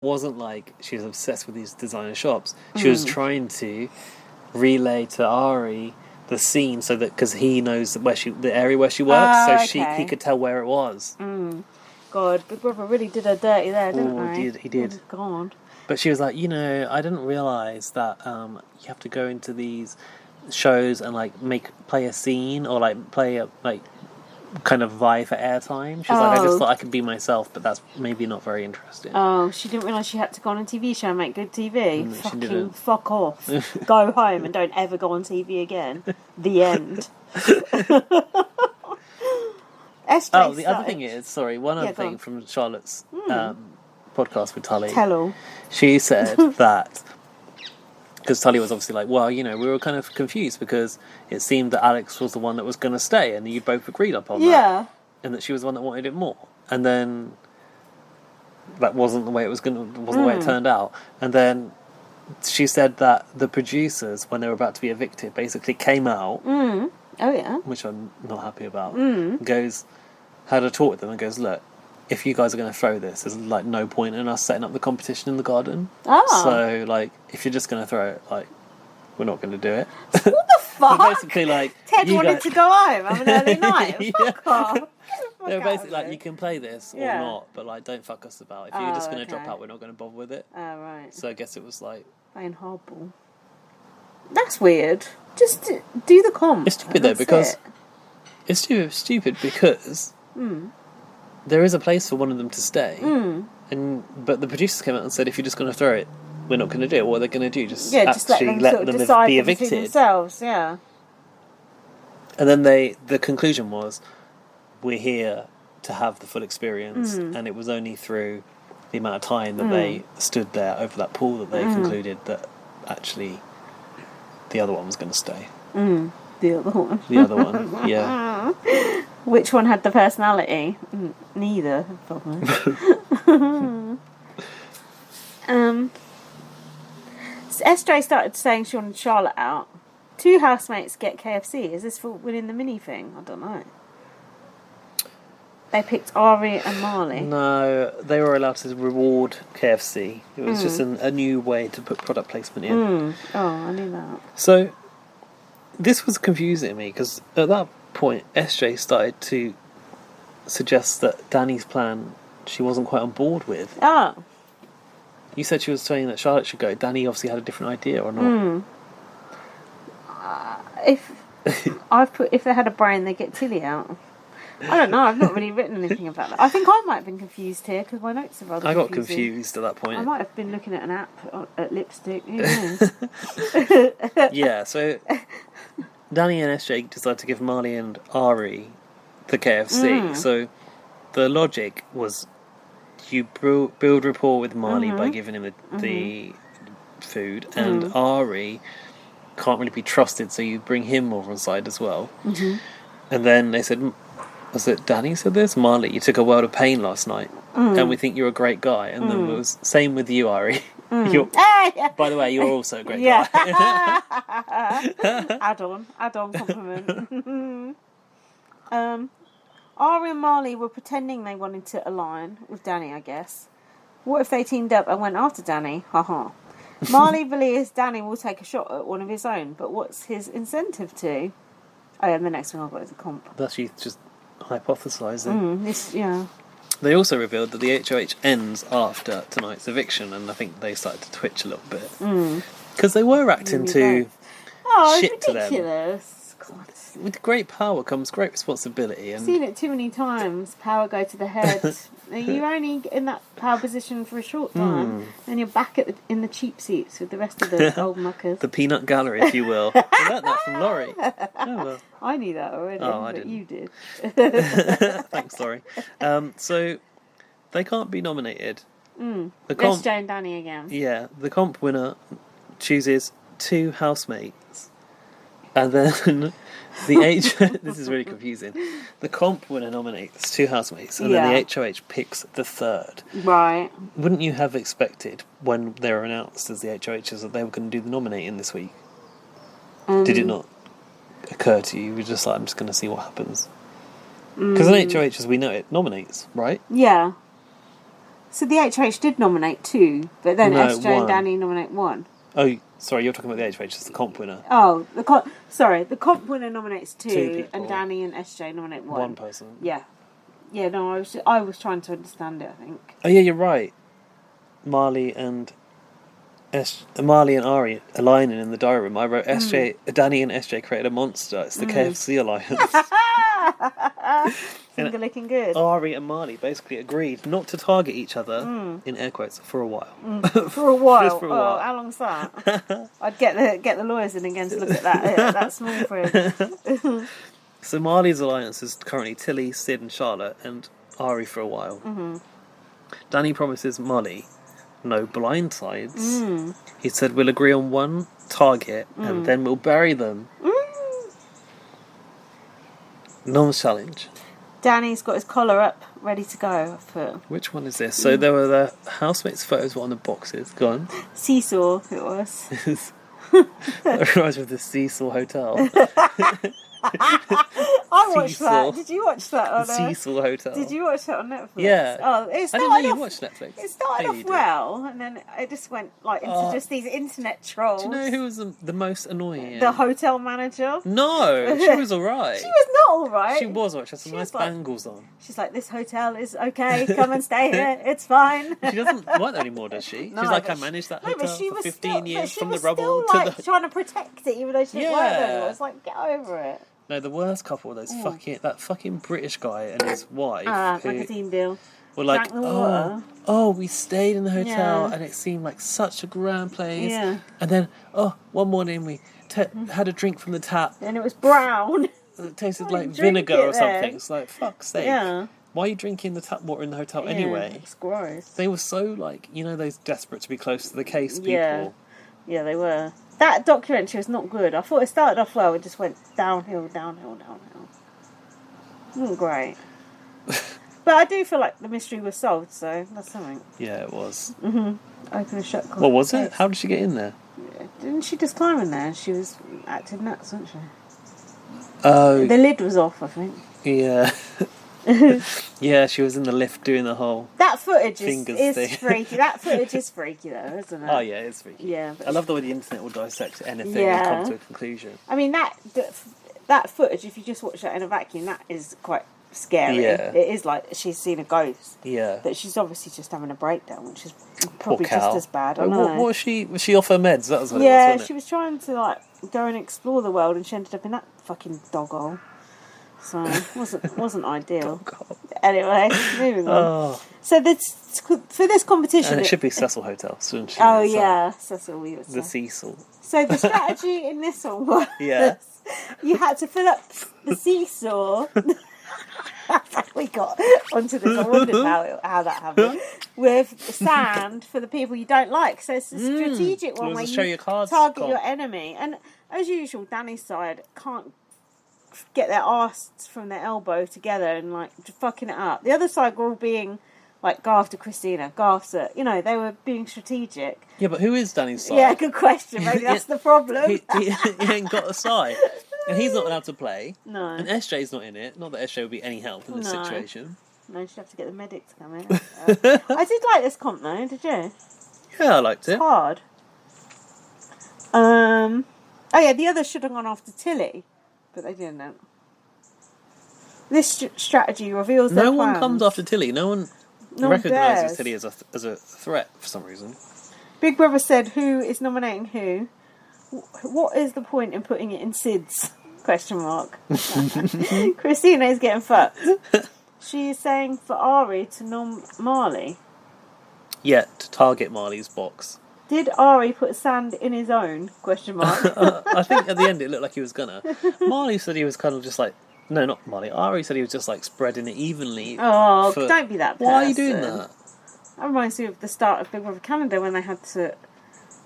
wasn't like she was obsessed with these designer shops. She was trying to relay to Ari the scene so that because he knows the area where she works, he could tell where it was. God, Big Brother really did her dirty there, didn't he? He did. Oh, God. But she was like, I didn't realise that you have to go into these shows and like play a scene or like play a kind of vie for airtime. She's like, I just thought I could be myself, but that's maybe not very interesting. Oh, she didn't realise she had to go on a TV show and make good TV. She didn't. Fuck off. Go home and don't ever go on TV again. The end. The other thing is, one other thing from Charlotte's podcast with Tully. Tell all. She said that, because Tully was obviously like, well, we were kind of confused because it seemed that Alex was the one that was going to stay and you both agreed upon that. And that she was the one that wanted it more. And then that wasn't the way the way it turned out. And then she said that the producers, when they were about to be evicted, basically came out. Oh, yeah. Which I'm not happy about. Had a talk with them and goes, look, if you guys are going to throw this, there's like no point in us setting up the competition in the garden. So like, if you're just going to throw it, like, we're not going to do it. What the fuck? Basically, like, Ted wanted to go home, have an early night. Fuck off. They're basically like, you can play this or not, but like, don't fuck us about. If you're just going to drop out, we're not going to bother with it. Oh, right. So I guess it was like playing hardball. That's weird. Just do the comp. It's stupid though because it's stupid because there is a place for one of them to stay, but the producers came out and said, if you're just going to throw it, we're not going to do it. What are they going to do? Just actually let them be evicted themselves. Yeah. And then the conclusion was, we're here to have the full experience, and it was only through the amount of time that they stood there over that pool that they concluded that actually the other one was going to stay. The other one. The other one, yeah. Which one had the personality? Neither, probably. So SJ started saying she wanted Charlotte out. 2 housemates get KFC. Is this for winning the mini thing? I don't know. They picked Ari and Marley. No, they were allowed to reward KFC. It was just a new way to put product placement in. Oh, I knew that. So, this was confusing me, because at that point, SJ started to suggest that Danny's plan she wasn't quite on board with. Oh. You said she was saying that Charlotte should go. Danny obviously had a different idea, or not? If they had a brain, they'd get Tilly out. I don't know. I've not really written anything about that. I think I might have been confused here because my notes are rather confusing. I got confused at that point. I might have been looking at an app at lipstick. Who knows? Yeah, so Danny and SJ decided to give Marley and Ari the KFC. So the logic was you build rapport with Marley by giving him the food, and Ari can't really be trusted, so you bring him more on side as well. And then they said, was it Danny said this? Marley, you took a world of pain last night, and we think you're a great guy. And then it was same with you, Ari. By the way, you're also a great guy. Add-on compliment. Ari and Marley were pretending they wanted to align with Danny, I guess. What if they teamed up and went after Danny? Haha. Marley believes Danny will take a shot at one of his own, but what's his incentive to? Oh, yeah, and the next one I've got is a comp. That's you just hypothesising. Yeah. They also revealed that the HOH ends after tonight's eviction, and I think they started to twitch a little bit. Because they were acting shit to them. Ridiculous. God. With great power comes great responsibility. And I've seen it too many times. Power go to the head. You're only in that power position for a short time, and you're back in the cheap seats with the rest of the old muckers. The peanut gallery, if you will. I learnt that from Laurie. Oh, well. I knew that already, I but didn't. you did. Thanks, Laurie. So they can't be nominated. It's Jane Danny again. Yeah, the comp winner chooses 2 housemates, and then this is really confusing. The comp winner nominates 2 housemates, and then the HOH picks the 3rd. Right. Wouldn't you have expected, when they were announced as the HOHs, that they were going to do the nominating this week? Did it not occur to you? You were just like, I'm just going to see what happens. Because an HOH, as we know it, nominates, right? Yeah. So the HH did nominate 2, but then No, SJ 1. and Danny nominate 1. Oh, sorry, you're talking about the HH, it's the comp winner. Oh, the comp winner nominates 2, people. and Danny and SJ nominate 1. One person. Yeah. Yeah, no, I was trying to understand it, I think. Oh yeah, you're right. Marley and Ari aligning in the diary room. I wrote Danny and SJ created a monster. It's the KFC alliance. Finger looking good. Ari and Marley basically agreed not to target each other, in air quotes, for a while. For a while. Just for a while. Oh, how long's that? I'd get the lawyers in again to look at that. Yeah, that's small print. So Marley's alliance is currently Tilly, Sid and Charlotte, and Ari for a while. Mm-hmm. Danny promises Molly no blindsides. He said we'll agree on one target and then we'll bury them. Non-challenge. Danny's got his collar up, ready to go. Which one is this? So there were the housemates' photos were on the boxes. Go on. Seesaw, it was. That reminds me of the Cecil Hotel. I watched that. Did you watch that on Cecil Hotel. Did you watch that on Netflix? Yeah. Oh, I didn't know you watched Netflix. It started off well, and then it just went into just these internet trolls. Do you know who was the most annoying? The hotel manager. No, she was alright. She was not alright. She was alright. She had some nice bangles on. She's like, this hotel is okay. Come and stay here. It's fine. She doesn't work there anymore, does she? No, She's like, I managed that hotel for 15 years from the rubble to the... trying to protect it, even though she didn't work there. I was like, get over it. No, the worst couple, that fucking British guy and his wife. Magazine deal. Were like, we stayed in the hotel and it seemed like such a grand place. Yeah. And then, one morning we had a drink from the tap. And it was brown. It tasted like vinegar or something. It's like, fuck's sake. Yeah. Why are you drinking the tap water in the hotel anyway? It's gross. They were so those desperate to be close to the case people. Yeah, they were. That documentary was not good. I thought it started off well, it just went downhill. Wasn't great. But I do feel like the mystery was solved, so that's something. Yeah, it was. Open and shut. What was it? How did she get in there? Didn't she just climb in there? She was acting nuts, wasn't she? Oh. The lid was off, I think. Yeah. Yeah, she was in the lift doing the whole that footage is thing. freaky. That footage is freaky though, isn't it? Oh yeah, it's freaky. Yeah, I love the way the internet will dissect anything and come to a conclusion. I mean that footage, if you just watch that in a vacuum, that is quite scary. Yeah. It is like she's seen a ghost. Yeah. That she's obviously just having a breakdown, which is probably just as bad. I know. What was she? Was she off her meds? That was what it was, wasn't it? She was trying to go and explore the world, and she ended up in that fucking doghole. So it wasn't ideal. Anyway, moving on. Oh. So for this competition, And it should be Cecil Hotel, shouldn't she? Oh yeah, Cecil. We would say. The Cecil. So the strategy in this one was you had to fill up the seesaw. We got onto this. I wondered how that happened. With sand for the people you don't like. So it's a strategic one where you target your enemy. And as usual, Danny's side can't get their arse from their elbow together and fucking it up. The other side were all being Garth to Christina. Garth's they were being strategic. Yeah, but who is Danny's side? Yeah, good question. Maybe that's the problem. He ain't got a side. And he's not allowed to play. No. And SJ's not in it. Not that SJ would be any help in this situation. No, she'd have to get the medic to come in. I did like this comp though, did you? Yeah, I liked it. It's hard. Oh yeah, the others should have gone after Tilly, but they didn't. This strategy reveals their plans. No one comes after Tilly. No one recognises Tilly as a threat for some reason. Big Brother said, who is nominating who? What is the point in putting it in Sid's? Question mark. Christina is getting fucked. She is saying for Ari to nom Marley. Yeah, to target Marley's box. Did Ari put sand in his own? Question mark. I think at the end it looked like he was gonna. Marley said he was kind of just no, not Marley. Ari said he was just spreading it evenly. Oh, don't be that person. Why are you doing that? That reminds me of the start of Big Brother Canada when they had to,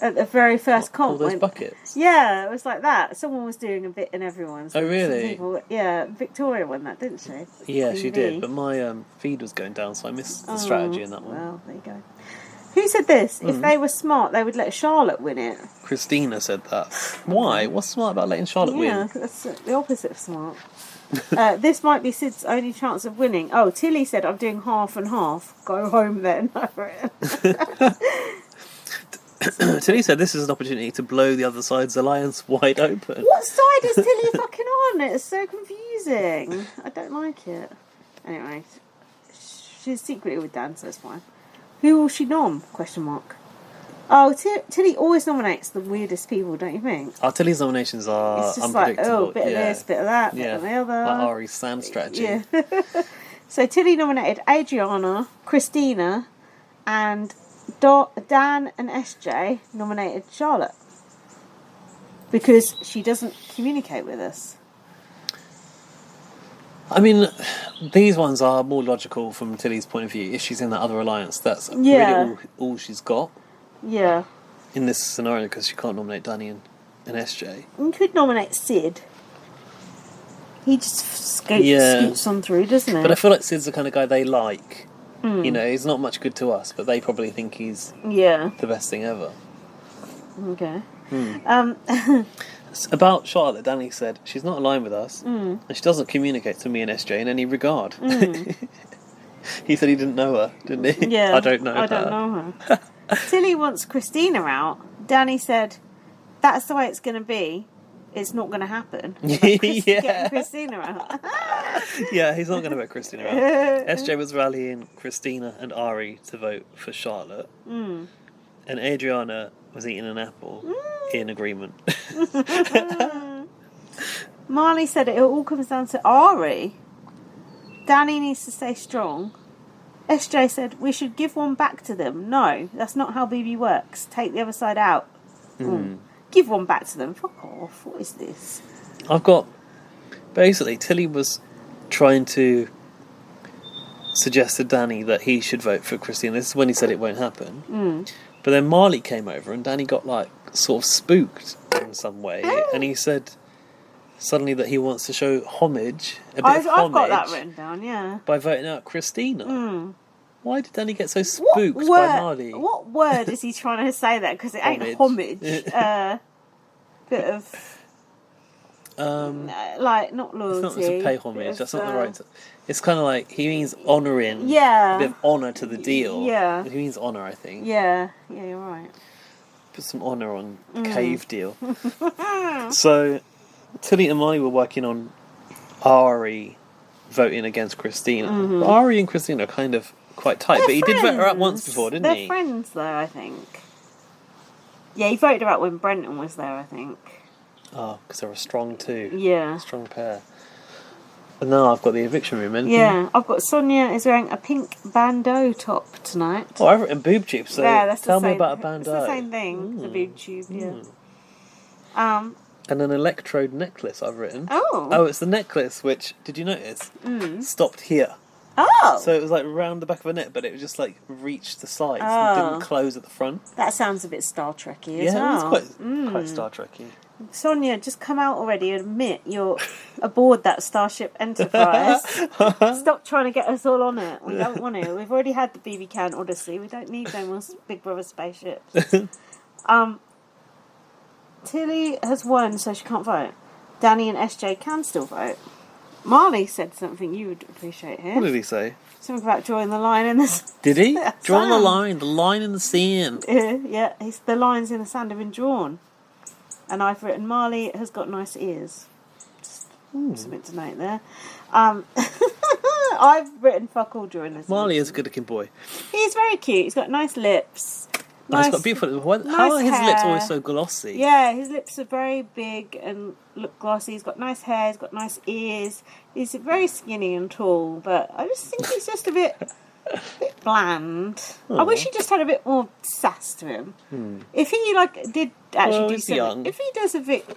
at the very first comp. All those buckets? Yeah, it was like that. Someone was doing a bit in everyone's. Oh, really? Victoria won that, didn't she? Yeah, she did, but my feed was going down, so I missed the strategy in that one. Well, there you go. Who said this? If they were smart, they would let Charlotte win it. Christina said that. Why? What's smart about letting Charlotte win? Yeah, that's the opposite of smart. This might be Sid's only chance of winning. Oh, Tilly said, I'm doing half and half. Go home then. I've written. Tilly said this is an opportunity to blow the other side's alliance wide open. What side is Tilly fucking on? It's so confusing. I don't like it. Anyway, she's secretly with Dan, so it's fine. Who will she nom? Question mark. Oh, Tilly always nominates the weirdest people, don't you think? Our Tilly's nominations are It's just unpredictable. like, oh, bit of this, bit of that, bit of the other. Like Ari's sand strategy. Yeah. So Tilly nominated Adriana, Christina, and Dan and SJ nominated Charlotte. Because she doesn't communicate with us. I mean, these ones are more logical from Tilly's point of view. If she's in that other alliance, that's really all she's got. Yeah. In this scenario, because she can't nominate Danny and SJ. You could nominate Sid. He just scoots on through, doesn't he? But I feel like Sid's the kind of guy they like. You know, he's not much good to us, but they probably think he's the best thing ever. Okay. About Charlotte, Danny said, she's not aligned with us, and she doesn't communicate to me and SJ in any regard. He said he didn't know her, didn't he? Yeah. I don't know her. Tilly wants Christina out. Danny said, that's the way it's going to be. It's not going to happen. Getting Christina out. Yeah, he's not going to vote Christina out. SJ was rallying Christina and Ari to vote for Charlotte. And Adriana was eating an apple in agreement. Marley said it all comes down to Ari. Danny needs to stay strong. SJ said, we should give one back to them. No, that's not how BB works. Take the other side out. Give one back to them. Fuck off. What is this? I've got... Basically, Tilly was trying to suggest to Danny that he should vote for Christina. This is when he said it won't happen. But then Marley came over and Danny got, like, sort of spooked in some way. And he said suddenly that he wants to show homage, I've got that written down, yeah. By voting out Christina. Why did Danny get so spooked by Marley? What word is he trying to say there? Because it ain't homage. Bit of... like, not loyalty. It's not to pay homage, that's not the right... It's kind of like, he means honouring. Yeah. A bit of honour to the deal. Yeah. He means honour, I think. Yeah, you're right. Put some honour on cave deal. So, Tilly and Marley were working on Ari voting against Christina. Ari and Christina are kind of quite tight, but he did vote her out once before, didn't he? They're friends, though, I think. Yeah, he voted her out when Brenton was there, I think. Oh, because they're a strong two. Yeah. Strong pair. And now I've got the eviction room in. Yeah, I've got Sonia is wearing a pink bandeau top tonight. Oh, I've written boob tube, so tell me about a bandeau. It's the same thing, the boob tube, yeah. And an electrode necklace I've written. Oh, it's the necklace which, did you notice, stopped here. Oh! So it was like round the back of her neck, but it was just like reached the sides and didn't close at the front. That sounds a bit Star Trek-y as well. Yeah, it was quite Star Trek-y. Sonia, just come out already and admit you're aboard that Starship Enterprise. Stop trying to get us all on it. We don't want to. We've already had the BB Can Odyssey. We don't need no more Big Brother spaceships. Tilly has won, so she can't vote. Danny and SJ can still vote. Marley said something you would appreciate here. What did he say? Something about drawing the line in the... Did he? Draw the line in the sand. Yeah, the lines in the sand have been drawn. And I've written, Marley has got nice ears. Just something to note there. I've written fuck all during this. Marley is a good looking boy. He's very cute. He's got nice lips. He's got beautiful... How are his lips always so glossy? Yeah, his lips are very big and look glossy. He's got nice hair. He's got nice ears. He's very skinny and tall, but I just think he's just a bit bland. I wish he just had a bit more sass to him. If he did actually do something, young. If he does evict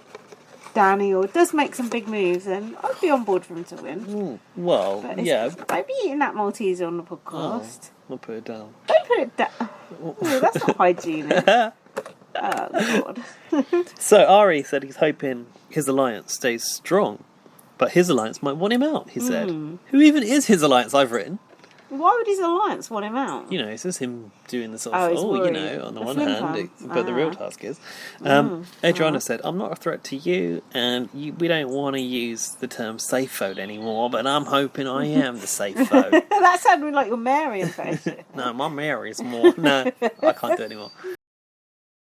Danny or does make some big moves, then I'd be on board for him to win. Well, yeah. Don't be eating that Maltese on the podcast. I'll put it down. Don't put it down. Oh, that's not hygienic. Oh, God. So Ari said he's hoping his alliance stays strong, but his alliance might want him out, he said. Who even is his alliance, I've written? Why would his alliance want him out? You know, it's just him doing the sort Oh, of, he's you worried. know, on the The one flim hand, flam. but the real task is. Adriana said, I'm not a threat to you, and we don't want to use the term safe phone anymore, but I'm hoping I am the safe phone. That sounded like your Mary impression. No, my Mary is more. No, I can't do it anymore.